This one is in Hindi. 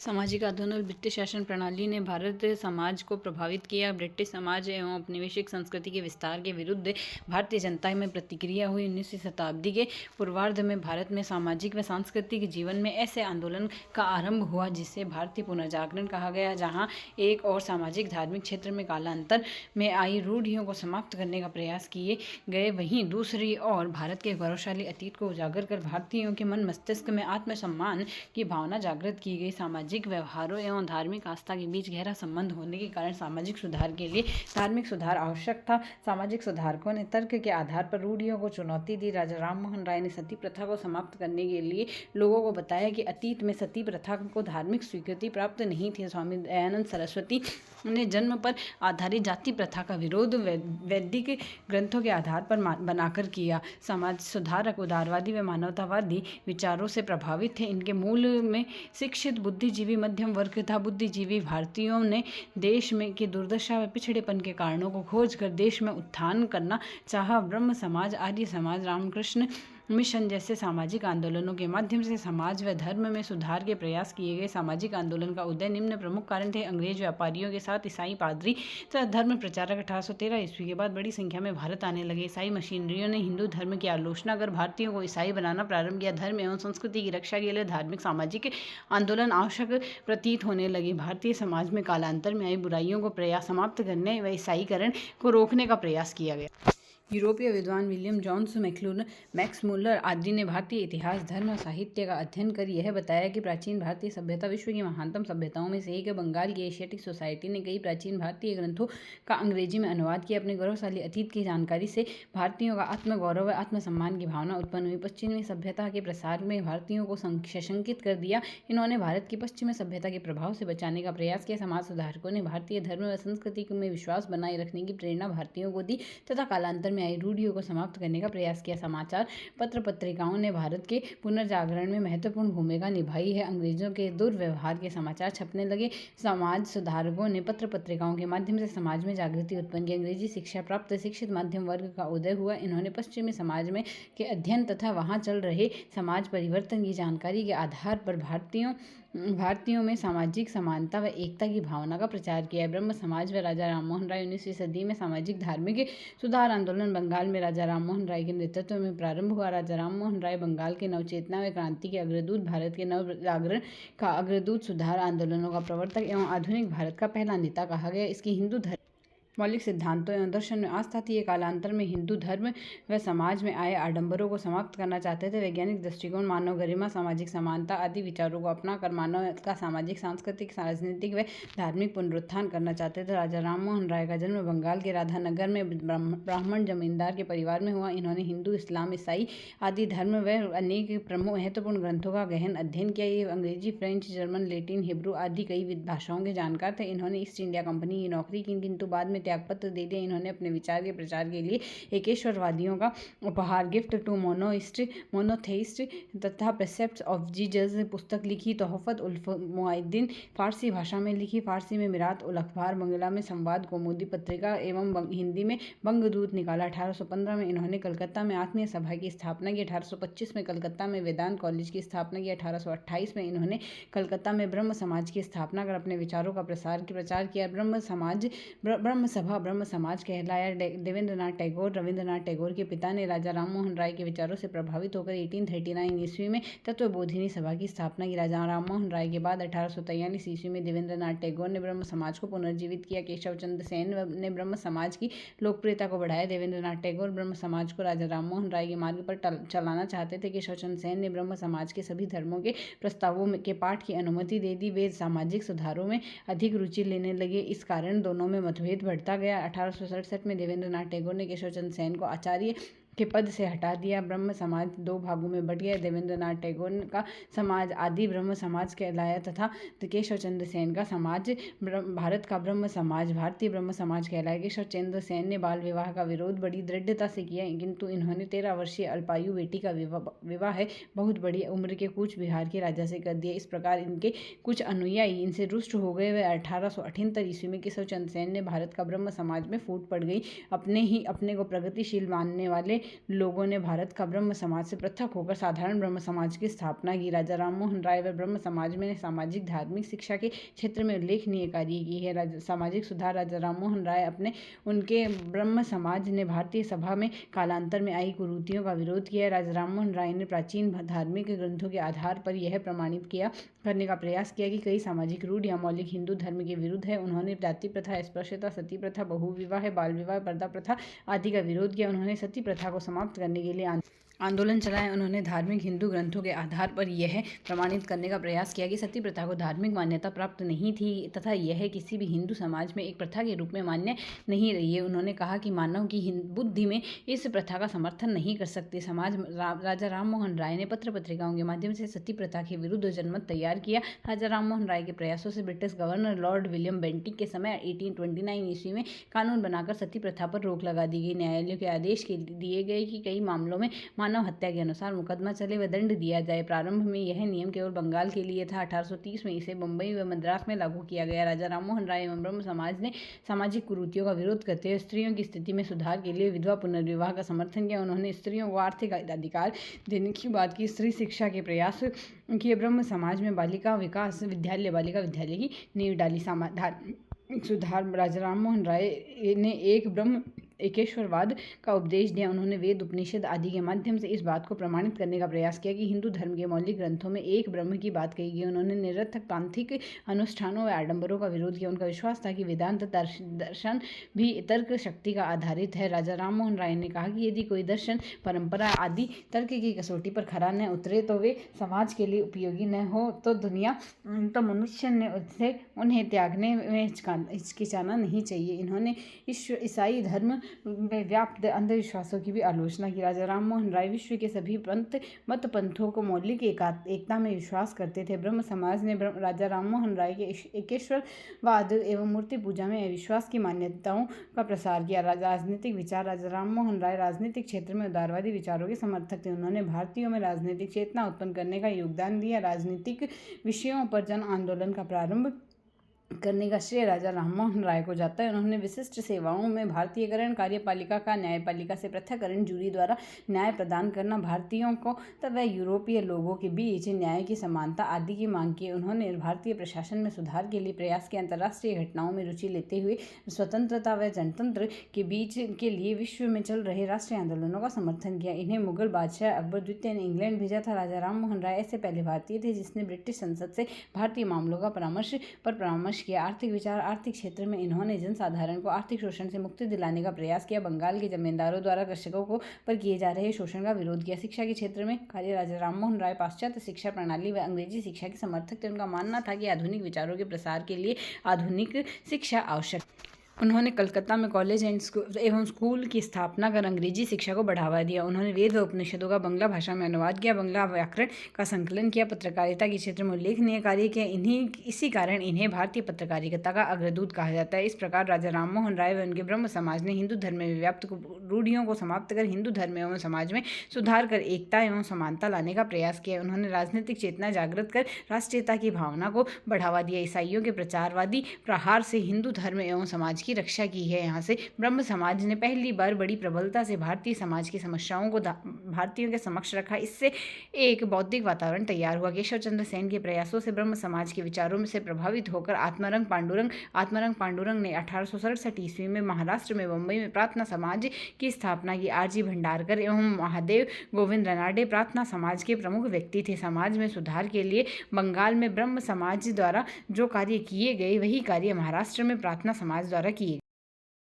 सामाजिक आंदोलन ब्रिटिश शासन प्रणाली ने भारतीय समाज को प्रभावित किया। ब्रिटिश समाज एवं औपनिवेशिक संस्कृति के विस्तार के विरुद्ध भारतीय जनता में प्रतिक्रिया हुई। 19वीं शताब्दी के पूर्वार्ध में भारत में सामाजिक व सांस्कृतिक जीवन में ऐसे आंदोलन का आरंभ हुआ जिसे भारतीय पुनर्जागरण कहा गया, जहां एक और सामाजिक धार्मिक क्षेत्र में कालांतर में आई रूढ़ियों को समाप्त करने का प्रयास किए गए, वहीं दूसरी ओर भारत के गौरवशाली अतीत को उजागर कर भारतीयों के मन मस्तिष्क में आत्मसम्मान की भावना जागृत की गई। सामाजिक व्यवहारों एवं धार्मिक आस्था के बीच गहरा संबंध होने के कारण सामाजिक सुधार के लिए धार्मिक सुधार आवश्यक था। सामाजिक सुधारकों ने तर्क के आधार पर रूढ़ियों को चुनौती दी। राजा राममोहन राय ने सती प्रथा को समाप्त करने के लिए लोगों को बताया कि अतीत में सती प्रथा को धार्मिक स्वीकृति प्राप्त नहीं थी। स्वामी दयानंद सरस्वती ने जन्म पर आधारित जाति प्रथा का विरोध वैदिक ग्रंथों के आधार पर बनाकर किया। समाज सुधारक उदारवादी व मानवतावादी विचारों से प्रभावित थे। इनके मूल में शिक्षित बुद्धिजीवी मध्यम वर्ग था। बुद्धिजीवी भारतीयों ने देश में की दुर्दशा व पिछड़ेपन के कारणों को खोज कर देश में उत्थान करना चाहा। ब्रह्म समाज, आर्य समाज, रामकृष्ण मिशन जैसे सामाजिक आंदोलनों के माध्यम से समाज व धर्म में सुधार के प्रयास किए गए। सामाजिक आंदोलन का उदय निम्न प्रमुख कारण थे। अंग्रेज व्यापारियों के साथ ईसाई पादरी तथा धर्म प्रचारक 1813 ईस्वी के बाद बड़ी संख्या में भारत आने लगे। ईसाई मिशनरियों ने हिंदू धर्म की आलोचना कर भारतीयों को ईसाई बनाना प्रारंभ किया। धर्म एवं संस्कृति की रक्षा के लिए धार्मिक सामाजिक आंदोलन आवश्यक प्रतीत होने लगे। भारतीय समाज में कालांतर में आई बुराइयों को समाप्त करने व ईसाईकरण को रोकने का प्रयास किया गया। यूरोपीय विद्वान विलियम जोन्स मैक्स मुलर आदि ने भारतीय इतिहास, धर्म और साहित्य का अध्ययन कर यह बताया कि प्राचीन भारतीय सभ्यता विश्व की महानतम सभ्यताओं में से एक है। बंगाल की एशियाटिक सोसाइटी ने कई प्राचीन भारतीय ग्रंथों का अंग्रेजी में अनुवाद किया। अपने गौरवशाली अतीत की जानकारी से भारतीयों का आत्मगौरव व आत्मसम्मान की भावना उत्पन्न हुई। पश्चिमी सभ्यता के प्रसार में भारतीयों को सशंकित कर दिया। इन्होंने भारत की पश्चिमी सभ्यता के प्रभाव से बचाने का प्रयास किया। समाज सुधारकों ने भारतीय धर्म व संस्कृति में विश्वास बनाए रखने की प्रेरणा भारतीयों को दी तथा कालांतर में आई रूढ़ियों को समाप्त करने का प्रयास किया। समाचार पत्र पत्रिकाओं ने भारत के पुनर्जागरण में महत्वपूर्ण भूमिका निभाई है। अंग्रेजों के दुर्व्यवहार के समाचार छपने लगे। समाज सुधारकों ने पत्र पत्रिकाओं के माध्यम से समाज में जागृति उत्पन्न की। अंग्रेजी शिक्षा प्राप्त शिक्षित मध्यम वर्ग का उदय हुआ। इन्होंने पश्चिमी समाज में के अध्ययन तथा वहां चल रहे समाज परिवर्तन की जानकारी के आधार पर भारतीयों में सामाजिक समानता व एकता की भावना का प्रचार किया। ब्रह्म समाज व राजा राममोहन राय। 19वीं सदी में सामाजिक धार्मिक सुधार आंदोलन बंगाल में राजा राममोहन राय के नेतृत्व में प्रारंभ हुआ। राजा राममोहन राय बंगाल के नवचेतना व क्रांति के अग्रदूत, भारत के नवजागरण का अग्रदूत, सुधार आंदोलनों का प्रवर्तक एवं आधुनिक भारत का पहला नेता कहा गया। इसकी हिंदू धर्म मौलिक सिद्धांतों एवं दर्शन में आस्था थी। ये कालांतर में हिंदू धर्म व समाज में आए आडंबरों को समाप्त करना चाहते थे। वैज्ञानिक दृष्टिकोण, मानव गरिमा, सामाजिक समानता आदि विचारों को अपनाकर मानव का सामाजिक, सांस्कृतिक, राजनीतिक व धार्मिक पुनरुत्थान करना चाहते थे। राजा राममोहन राय का जन्म बंगाल के राधानगर में ब्राह्मण जमींदार के परिवार में हुआ। इन्होंने हिंदू, इस्लाम, ईसाई आदि धर्म व अनेक प्रमुख महत्वपूर्ण ग्रंथों का गहन अध्ययन किया। ये अंग्रेजी, फ्रेंच, जर्मन, लैटिन, हिब्रू आदि कई भाषाओं के जानकार थे। इन्होंने ईस्ट इंडिया कंपनी की नौकरी की, किंतु बाद में त्यागपत्र दे दिया। इन्होंने अपने विचार के प्रचार के लिए एकेश्वरवादियों का उपहार, गिफ्ट टू मोनोथेइस्ट तथा प्रेसेप्ट्स ऑफ जीसस पुस्तक लिखी। तोहफत उल मुआइदीन फारसी भाषा में लिखी। फारसी में मिरात उल अखबार, बंगला में संवाद कौमुदी पत्रिका एवं हिंदी में बंगदूत निकाला। 1815 में इन्होंने कलकत्ता में आत्मीय सभा की स्थापना की। 1825 में कलकत्ता में वेदांत कॉलेज की स्थापना की। 1828 में इन्होंने कलकत्ता में ब्रह्म समाज की स्थापना कर अपने विचारों का प्रचार किया। ब्रह्म सभा ब्रह्म समाज कहलाया। देवेंद्रनाथ टैगोर, रविंद्रनाथ टैगोर के पिता ने राजा राममोहन राय के विचारों से प्रभावित होकर 1839 ईस्वी में तत्वबोधिनी सभा की स्थापना की। राजा राममोहन राय के बाद 1843 ईस्वी में देवेंद्रनाथ टैगोर ने ब्रह्म समाज को पुनर्जीवित किया। केशव चंद्र सेन ने ब्रह्म समाज की लोकप्रियता को बढ़ाया। देवेंद्रनाथ टैगोर ब्रह्म समाज को राजा राममोहन राय के मार्ग पर चलाना चाहते थे। केशव चंद्र सेन ने ब्रह्म समाज के सभी धर्मों के प्रस्तावों के पाठ की अनुमति दे दी। वे सामाजिक सुधारों में अधिक रुचि लेने लगे। इस कारण दोनों में मतभेद बढ़ता गया। 1867 में देवेंद्रनाथ टैगोर ने केशव चंद्र सेन को आचार्य के पद से हटा दिया। ब्रह्म समाज दो भागों में बट गया। देवेंद्रनाथ टैगोर का समाज आदि ब्रह्म समाज कहलाया तथा केशव चंद्र सेन का समाज भारत का ब्रह्म समाज, भारतीय ब्रह्म समाज कहलाया। केशव चंद्र सेन ने बाल विवाह का विरोध बड़ी दृढ़ता से किया, किंतु इन्होंने 13 वर्षीय अल्पायु बेटी का विवाह बहुत बड़ी उम्र के कूच बिहार के राजा से कर दिया। इस प्रकार इनके कुछ अनुयायी इनसे रुष्ट हो गए। वे 1878 ईस्वी में केशव चंद्र सेन ने भारत का ब्रह्म समाज में फूट पड़ गई। अपने को प्रगतिशील मानने वाले लोगों ने भारत का ब्रह्म समाज से पृथक होकर साधारण ब्रह्म समाज की स्थापना की। राजा राममोहन राय व ब्रह्म समाज में सामाजिक धार्मिक शिक्षा के क्षेत्र में उल्लेखनीय कार्य की है। सामाजिक सुधार राजा राममोहन राय उनके ब्रह्म समाज ने भारतीय सभा में कालांतर में आई कुरीतियों का विरोध किया। राजा राममोहन राय ने प्राचीन धार्मिक ग्रंथों के आधार पर यह प्रमाणित करने का प्रयास किया कि कई सामाजिक रूढ़ियां मौलिक हिंदू धर्म के विरुद्ध है। उन्होंने जाति प्रथा, अस्पृश्यता, सती प्रथा, बहुविवाह, बाल विवाह, पर्दा प्रथा आदि का विरोध किया। उन्होंने सती प्रथा को समाप्त करने के लिए आंदोलन चलाया। उन्होंने धार्मिक हिंदू ग्रंथों के आधार पर यह प्रमाणित करने का प्रयास किया कि सती प्रथा को धार्मिक मान्यता प्राप्त नहीं थी तथा यह किसी भी हिंदू समाज में एक प्रथा के रूप में मान्य नहीं रही है। उन्होंने कहा कि मानव की बुद्धि में इस प्रथा का समर्थन नहीं कर सकते। राजा राममोहन राय ने पत्र पत्रिकाओं के माध्यम से सती प्रथा के विरुद्ध जनमत तैयार किया। राजा राममोहन राय के प्रयासों से British governor Lord William Bentinck के समय 1829 ईस्वी में कानून बनाकर सती प्रथा पर रोक लगा दी गई। न्यायालयों के आदेश दिए गए कि कई मामलों में मानव हत्या के अनुसार मुकदमा चले व दंड दिया जाए। प्रारंभ में यह नियम केवल बंगाल के लिए था। 1830 में इसे मुंबई व मद्रास में लागू किया गया। राजा राममोहन राय एवं ब्रह्म समाज ने सामाजिक कुरीतियों का विरोध करते हुए स्त्रियों की स्थिति में सुधार के लिए विधवा पुनर्विवाह का समर्थन किया। उन्होंने स्त्रियों को आर्थिक अधिकार देने की बात की, स्त्री शिक्षा के प्रयास किए। ब्रह्म समाज में बालिका विद्यालय की नींव डाली। धार्मिक सुधार राजा राममोहन राय ने एक ब्रह्म एकेश्वरवाद का उपदेश दिया। उन्होंने वेद, उपनिषद आदि के माध्यम से इस बात को प्रमाणित करने का प्रयास किया कि हिंदू धर्म के मौलिक ग्रंथों में एक ब्रह्म की बात कही गई। उन्होंने निरर्थक तांत्रिक अनुष्ठानों व आडंबरों का विरोध किया। उनका विश्वास था कि वेदांत दर्शन भी तर्क शक्ति का आधारित है। राजा राममोहन राय ने कहा कि यदि कोई दर्शन, परंपरा आदि तर्क की कसौटी पर खरा न उतरे तो वे समाज के लिए उपयोगी न हो तो मनुष्य ने उन्हें त्यागने में हिचकिचाना नहीं चाहिए। इन्होंने ईसाई धर्म में व्याप्त अंधविश्वासों की भी आलोचना की। राजा राममोहन राय विश्व के सभी मत पंथों को मौलिक एकता में विश्वास करते थे। ब्रह्म समाज ने राजा राममोहन राय के एकेश्वरवाद एवं मूर्ति पूजा में अविश्वास की मान्यताओं का प्रसार किया। राजनीतिक विचार राजा राममोहन राय राजनीतिक क्षेत्र में उदारवादी विचारों के समर्थक थे। उन्होंने भारतीयों में राजनीतिक चेतना उत्पन्न करने का योगदान दिया। राजनीतिक विषयों पर जन आंदोलन का प्रारंभ करने का श्रेय राजा राममोहन राय को जाता है। उन्होंने विशिष्ट सेवाओं में भारतीयकरण, कार्यपालिका का न्यायपालिका से पृथक्करण, जूरी द्वारा न्याय प्रदान करना, भारतीयों को तथा यूरोपीय लोगों के बीच न्याय की समानता आदि की मांग की। उन्होंने भारतीय प्रशासन में सुधार के लिए प्रयास किया। अंतर्राष्ट्रीय घटनाओं में रुचि लेते हुए स्वतंत्रता व जनतंत्र के बीच के लिए विश्व में चल रहे राष्ट्रीय आंदोलनों का समर्थन किया। इन्हें मुगल बादशाह अकबर द्वितीय ने इंग्लैंड भेजा था। राजा राममोहन राय ऐसे पहले भारतीय थे जिसने ब्रिटिश संसद से भारतीय मामलों का परामर्श किया। आर्थिक विचार आर्थिक क्षेत्र में इन्होंने जनसाधारण को आर्थिक शोषण से मुक्ति दिलाने का प्रयास किया। बंगाल के जमींदारों द्वारा कृषकों पर किए जा रहे शोषण का विरोध किया। शिक्षा के क्षेत्र में कार्य राजा राममोहन राय पाश्चात्य शिक्षा प्रणाली व अंग्रेजी शिक्षा के समर्थक थे। उनका मानना था कि आधुनिक विचारों के प्रसार के लिए आधुनिक शिक्षा आवश्यक। उन्होंने कलकत्ता में कॉलेज एवं स्कूल की स्थापना कर अंग्रेजी शिक्षा को बढ़ावा दिया। उन्होंने वेद व उपनिषदों का बंगला भाषा में अनुवाद किया, बंगला व्याकरण का संकलन किया, पत्रकारिता के क्षेत्र में उल्लेखनीय कार्य किया। इसी कारण इन्हें भारतीय पत्रकारिता का अग्रदूत कहा जाता है। इस प्रकार राजा राममोहन राय व उनके ब्रह्म समाज ने हिंदू धर्म में व्याप्त रूढ़ियों को समाप्त कर हिंदू धर्म एवं समाज में सुधार कर एकता एवं समानता लाने का प्रयास किया। उन्होंने राजनीतिक चेतना जागृत कर राष्ट्रीयता की भावना को बढ़ावा दिया। ईसाइयों के प्रचारवादी प्रहार से हिंदू धर्म एवं समाज की रक्षा की है। यहाँ से ब्रह्म समाज ने पहली बार बड़ी प्रबलता से भारतीय समाज की समस्याओं को भारतीयों के समक्ष रखा। इससे एक बौद्धिक वातावरण तैयार हुआ। केशव चंद्र सेन के प्रयासों से ब्रह्म समाज के विचारों से प्रभावित होकर आत्मारंग पांडुरंग ने 1867 ईस्वी में महाराष्ट्र में मुंबई में प्रार्थना समाज की स्थापना की। आरजी भंडारकर एवं महादेव गोविंद रनाडे प्रार्थना समाज के प्रमुख व्यक्ति थे। समाज में सुधार के लिए बंगाल में ब्रह्म समाज द्वारा जो कार्य किए गए वही कार्य महाराष्ट्र में प्रार्थना समाज द्वारा किए।